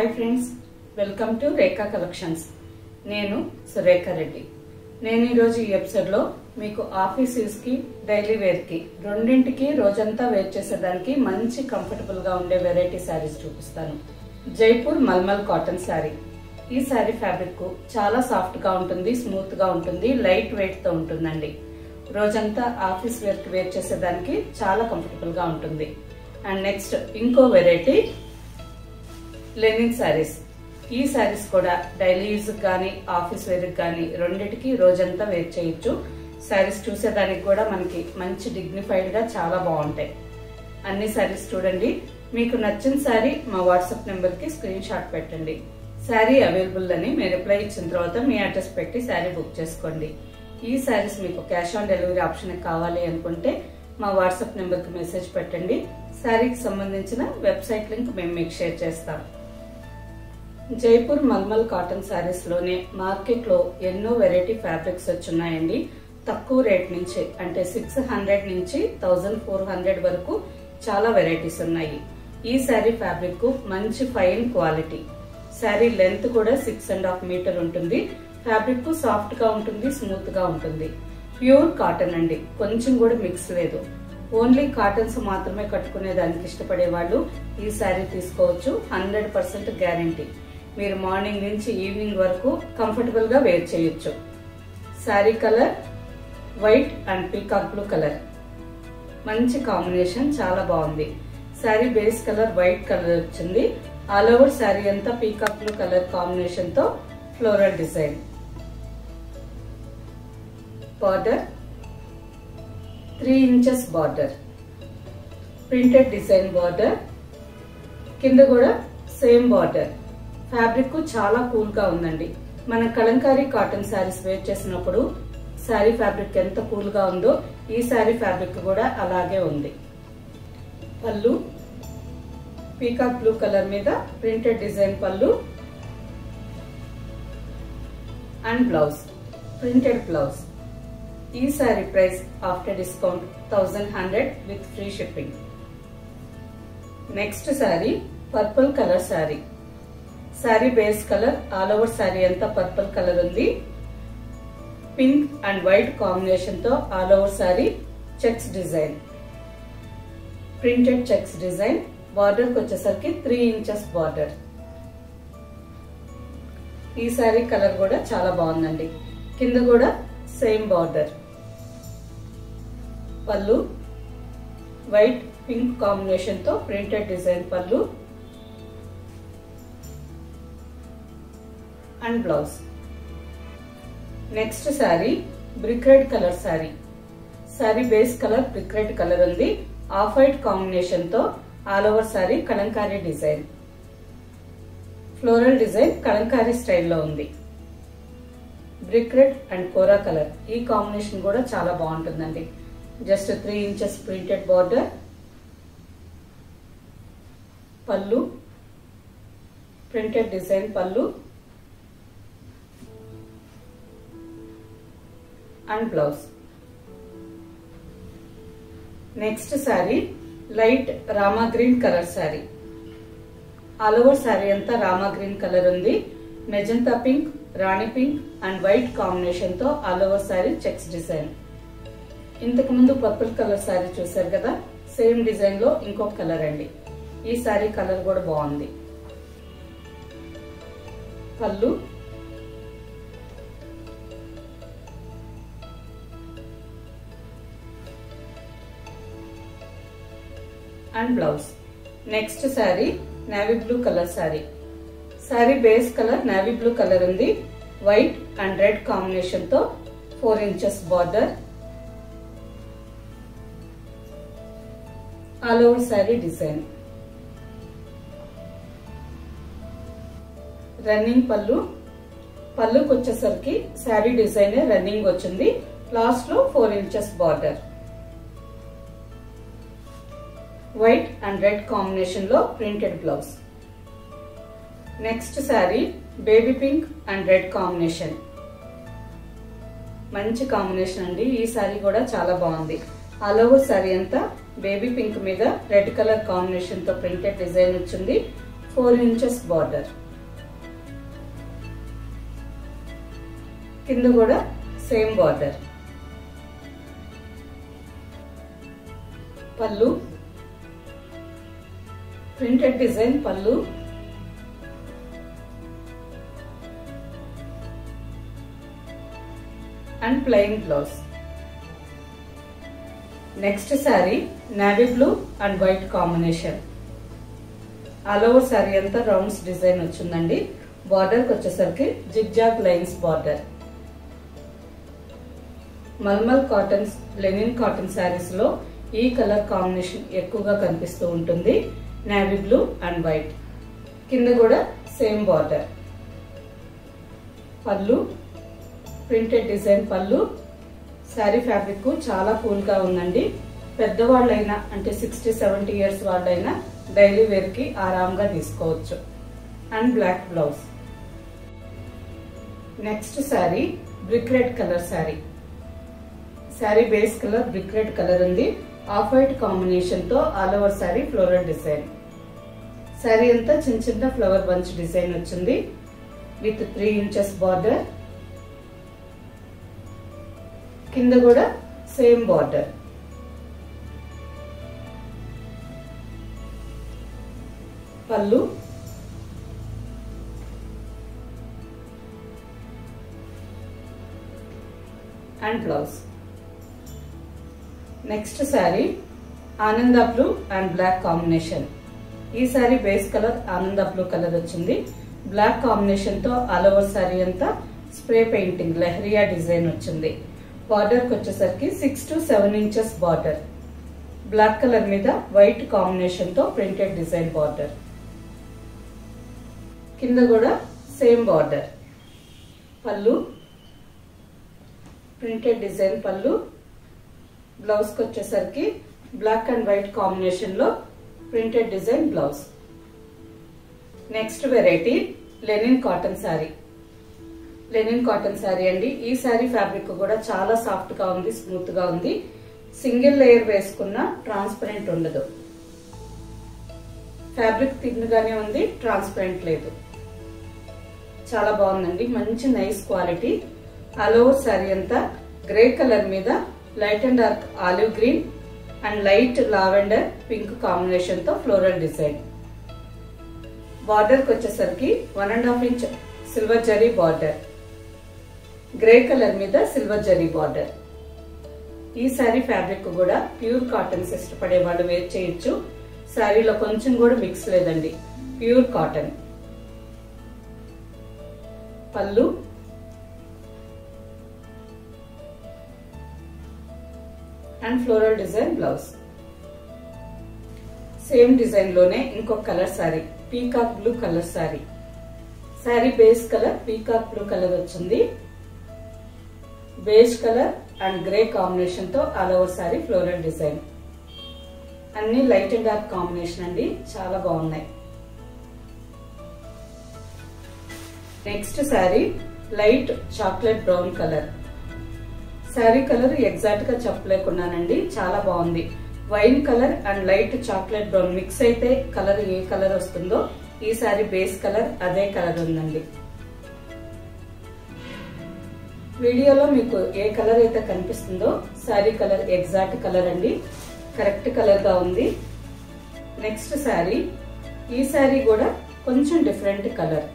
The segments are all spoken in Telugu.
Hi friends, welcome to Rekha collections. నేను సురేఖ రెడ్డి. నేను ఈరోజు ఈ ఎపిసోడ్లో మీకు ఆఫీస్ యూస్కి, డైలీ వేర్కి రెండింటికి రోజంతా వేర్ చేసేదానికి మంచి కంఫర్టబుల్గా ఉండే వెరైటీ శారీస్ చూపిస్తాను. జైపూర్ మల్మల్ కాటన్ శారీ. ఈ శారీ ఫ్యాబ్రిక్ చాలా సాఫ్ట్గా ఉంటుంది, స్మూత్గా ఉంటుంది, లైట్ వెయిట్తో ఉంటుందండి. రోజంతా ఆఫీస్ వేర్కి వేర్ చేసేదానికి చాలా కంఫర్టబుల్గా ఉంటుంది. అండ్ నెక్స్ట్ ఇంకో వెరైటీ లెనిన్ శారీస్. ఈ శారీస్ కూడా డైలీ యూజ్ కానీ ఆఫీస్ వేర్ కానీ రెండిటికి రోజంతా వేర్ చేయొచ్చు. శారీస్ చూసేదానికి కూడా మనకి మంచి డిగ్నిఫైడ్ గా చాలా బాగుంటాయి. అన్ని శారీస్ చూడండి. మీకు నచ్చిన శారీ మా వాట్సాప్ నెంబర్ కి స్క్రీన్ షాట్ పెట్టండి. శారీ అవైలబుల్ అని మీరు రిప్లై ఇచ్చిన తర్వాత మీ అడ్రస్ పెట్టి శారీ బుక్ చేసుకోండి. ఈ శారీస్ మీకు క్యాష్ ఆన్ డెలివరీ ఆప్షన్ కావాలి అనుకుంటే మా వాట్సాప్ నెంబర్ కి మెసేజ్ పెట్టండి. శారీకి సంబంధించిన వెబ్సైట్ లింక్ మేము మీకు షేర్ చేస్తాం. జైపూర్ మల్మల్ కాటన్ శారీస్ లోనే మార్కెట్ లో ఎన్నో వెరైటీ ఫ్యాబ్రిక్స్ వచ్చున్నాయండి. తక్కువ రేట్ నుంచి అంటే 600 నుంచి 1400 వరకు చాలా వెరైటీస్ ఉన్నాయి. ఈ శారీ ఫ్యాబ్రిక్ మంచి ఫైన్ క్వాలిటీ. శారీ లెంత్ కూడా 6.5 మీటర్ ఉంటుంది. ఫ్యాబ్రిక్ సాఫ్ట్ గా ఉంటుంది, స్మూత్ గా ఉంటుంది. ప్యూర్ కాటన్ అండి, కొంచెం కూడా మిక్స్ లేదు. ఓన్లీ కాటన్స్ మాత్రమే కట్టుకునే దానికి ఇష్టపడే వాళ్ళు ఈ శారీ తీసుకోవచ్చు. 100% గ్యారంటీ. మీరు మార్నింగ్ నుంచి ఈవినింగ్ వరకు కంఫర్టబుల్ గా వేర్ చేయొచ్చు. Sari colour white and peacock blue colour, మంచి కాంబినేషన్, చాలా బాగుంది. Sari base colour white colour వచ్చింది. ఆల్ ఓవర్ శారీ అంతా పీకాక్ బ్లూ కలర్ కాంబినేషన్ తో floral design. Border 3 inches border, printed design border. కింద కూడా సేమ్ బార్డర్. ఫ్యాబ్రిక్ చాలా కూల్ గా ఉందండి. మన కలంకారీ కాటన్ శారీస్ వేర్ చేసినప్పుడు శారీ ఫ్యాబ్రిక్ ఎంత కూల్ గా ఉందో ఈ శారీ ఫ్యాబ్రిక్ కూడా అలాగే ఉంది. పళ్ళు పీకాక్ బ్లూ కలర్ మీద printed design pallu and blouse, printed blouse. ఈ sari price after discount 1100 with free shipping. Next sari purple colour sari. Sari base colour all over sari అంతా పర్పుల్ కలర్ ఉంది. పింక్ అండ్ వైట్ కాంబినేషన్ తో all over sari checks design, printed checks design. Border కి వచ్చేసరికి 3 ఇంచెస్ బార్డర్. ఈ శారీ కలర్ కూడా చాలా బాగుందండి. కింద కూడా same border. Pallu white pink combination తో printed design pallu and blouse. Next sari brick red colour sari. Sari base colour brick red colour ఉంది. ఆఫ్ వైట్ కాంబినేషన్ తో all over sari Kalamkari design, floral design Kalamkari స్టైల్లో ఉంది. Brick red and kora colour, ఈ కాంబినేషన్ కూడా చాలా బాగుంటుందండి. Just 3 inches printed border. Pallu printed design pallu and blouse. Next sari light Rama green colour sari. All over sari అంతా రామా గ్రీన్ కలర్ ఉంది. మెజంతా పింక్, రాణి పింక్ అండ్ వైట్ కాంబినేషన్ తో all over sari checks design. ఇంతకు ముందు పర్పుల్ కలర్ శారీ చూసారు కదా, సేమ్ డిజైన్ లో ఇంకొక కలర్ అండి. ఈ శారీ కలర్ కూడా బాగుంది. పళ్ళు and blouse. Next sari navy blue colour sari. Sari base colour navy blue colour ఉంది. వైట్ అండ్ రెడ్ కాంబినేషన్ తో 4 inches border. All over sari design. Running పళ్ళు. పళ్ళుకి వచ్చేసరికి శారీ డిజైన్ రన్నింగ్ వచ్చింది. లాస్ట్ లో 4 inches border. White and red combination లో printed blouse. Next sari baby pink and red combination, మంచి కాంబినేషన్ అండి. ఈ శారీ కూడా చాలా బాగుంది. ఆల్ ఓవర్ శారీ అంతా బేబీ పింక్ మీద రెడ్ కలర్ కాంబినేషన్ తో ప్రింటెడ్ డిజైన్ వచ్చింది. 4 ఇంచెస్ బార్డర్. కింద కూడా same border. Pallu printed design pallu. And plain blouse. Next sari navy blue and white combination. All over sari అంతా రౌండ్స్ డిజైన్ వచ్చిందండి. బార్డర్కి వచ్చేసరికి zigzag lines border. Mulmul cottons, linen cotton saris లో ఈ కలర్ కాంబినేషన్ ఎక్కువగా కనిపిస్తూ ఉంటుంది. Navy blue and white. కింద కూడా same border. Pallu printed design పళ్ళు. శారీ ఫ్యాబ్రిక్ చాలా కూల్ గా ఉందండి. పెద్దవాళ్ళైనా అంటే 60-70 ఇయర్స్ వాళ్ళైనా డైలీ వేర్ కి ఆరాంగా తీసుకోవచ్చు. And black blouse. Next sari brick red colour sari. Sari base colour brick red colour ఉంది. ఆఫ్ వైట్ కాంబినేషన్ తో all over sari floral design. Sari అంతా చిన్న చిన్న ఫ్లవర్ బంచ్ డిజైన్ వచ్చింది విత్ 3 ఇంచెస్ బార్డర్. కింద కూడా same border. Pallu and blouse. Next sari Ananda blue and black combination. ఈ sari base colour Ananda blue colour వచ్చింది. బ్లాక్ కాంబినేషన్ తో ఆల్ ఓవర్ శారీ అంతా స్ప్రే పెయింటింగ్ లెహరియా డిజైన్ వచ్చింది. బార్డర్ కి వచ్చేసరికి 6 to 7 inches border. Black colour మీద వైట్ కాంబినేషన్ తో ప్రింటెడ్ డిజైన్ బార్డర్. కింద కూడా same border. Pallu printed design pallu. Blouse కి వచ్చేసరికి బ్లాక్ అండ్ వైట్ కాంబినేషన్ లో printed design blouse. Next variety linen cotton sari. Linen cotton sari అండి. ఈ శారీ ఫ్యాబ్రిక్ కూడా చాలా సాఫ్ట్ గా ఉంది, స్మూత్ గా ఉంది. సింగిల్ లేయర్ వేసుకున్న ట్రాన్స్పరెంట్ ఉండదు. ఫ్యాబ్రిక్ థిన్ గానే ఉంది, ట్రాన్స్పరెంట్ లేదు. చాలా బాగుందండి. మంచి nice quality. All over sari అంతా గ్రే కలర్ మీద light and dark olive green and light lavender pink combination తో ఫ్లోరల్ డిజైన్. బార్డర్ కి వచ్చేసరికి 1.5 inch silver zari border. Grey colour మీద సిల్వర్ జరీ బార్డర్. ఈ శారీ ఫ్యాబ్రిక్ కూడా ప్యూర్ కాటన్స్ ఇష్టపడే వాళ్ళు వేర్ చేయొచ్చు. శారీలో కొంచెం కూడా మిక్స్ లేదండి, ప్యూర్ కాటన్. పళ్ళు and floral design blouse. Same design లోనే ఇంకొక colour sari peacock blue colour sari. Sari base colour peacock blue colour వచ్చింది. Beige colour and grey combination తో all over sari floral design. అన్ని లైట్ అండ్ డార్క్ కాంబినేషన్ అండి, చాలా బాగున్నాయి. Next sari light chocolate brown colour. Sari colour exact గా చెప్పలేకున్నానండి, చాలా బాగుంది. Wine colour and light chocolate brown mix అయితే కలర్ ఏ కలర్ వస్తుందో ఈ శారీ బేస్ కలర్ అదే కలర్ ఉందండి. వీడియోలో మీకు ఏ కలర్ అయితే కనిపిస్తుందో శారీ కలర్ ఎగ్జాక్ట్ కలర్ అండి, కరెక్ట్ కలర్ గా ఉంది. నెక్స్ట్ శారీ. ఈ శారీ కూడా కొంచెం different colour.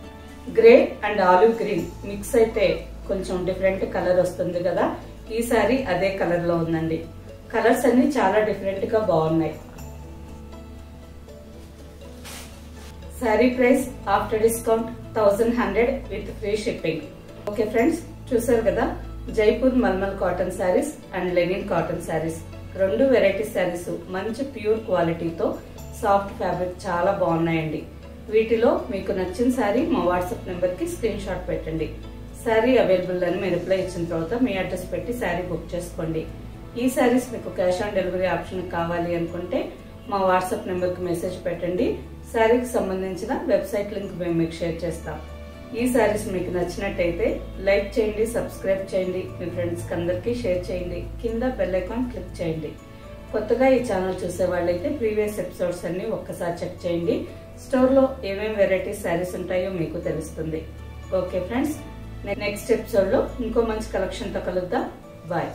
Grey and olive green mix అయితే కొంచెం డిఫరెంట్ కలర్ వస్తుంది కదా, ఈ శారీ అదే కలర్ లో ఉందండి. కలర్స్ అన్ని చాలా డిఫరెంట్ గా బాగున్నాయి. Sari price after discount 1100 with free shipping. Okay friends, చూసారు కదా Jaipur mulmul cotton saris and linen cotton saris, రెండు వెరైటీ శారీస్ మంచి ప్యూర్ క్వాలిటీతో సాఫ్ట్ ఫ్యాబ్రిక్ చాలా బాగున్నాయండి. వీటిలో మీకు నచ్చిన శారీ మా వాట్సాప్ నెంబర్ కి స్క్రీన్ షాట్ పెట్టండి. శారీ అవైలబుల్ అని మీరు రిప్లై ఇచ్చిన తర్వాత మీ అడ్రస్ పెట్టి శారీ బుక్ చేసుకోండి. ఈ శారీస్ మీకు క్యాష్ ఆన్ డెలివరీ ఆప్షన్ కావాలి అనుకుంటే మా వాట్సాప్ నెంబర్ కి మెసేజ్ పెట్టండి. శారీకి సంబంధించిన వెబ్సైట్ లింక్ మేము మీకు షేర్ చేస్తాం. ఈ శారీస్ మీకు నచ్చినట్టయితే లైక్ చేయండి, సబ్స్క్రైబ్ చేయండి, మీ ఫ్రెండ్స్ కి అందరికీ షేర్ చేయండి, కింద బెల్ ఐకాన్ క్లిక్ చేయండి. కొత్తగా ఈ ఛానల్ చూసే వాళ్ళైతే ప్రీవియస్ ఎపిసోడ్స్ అన్ని ఒక్కసారి చెక్ చేయండి. స్టోర్ లో ఏమేం వెరైటీస్ శారీస్ ఉంటాయో మీకు తెలుస్తుంది. ఓకే ఫ్రెండ్స్, నెక్స్ట్ ఎపిసోడ్ లో ఇంకో మంచి కలెక్షన్ తో కలుద్దాం. బాయ్.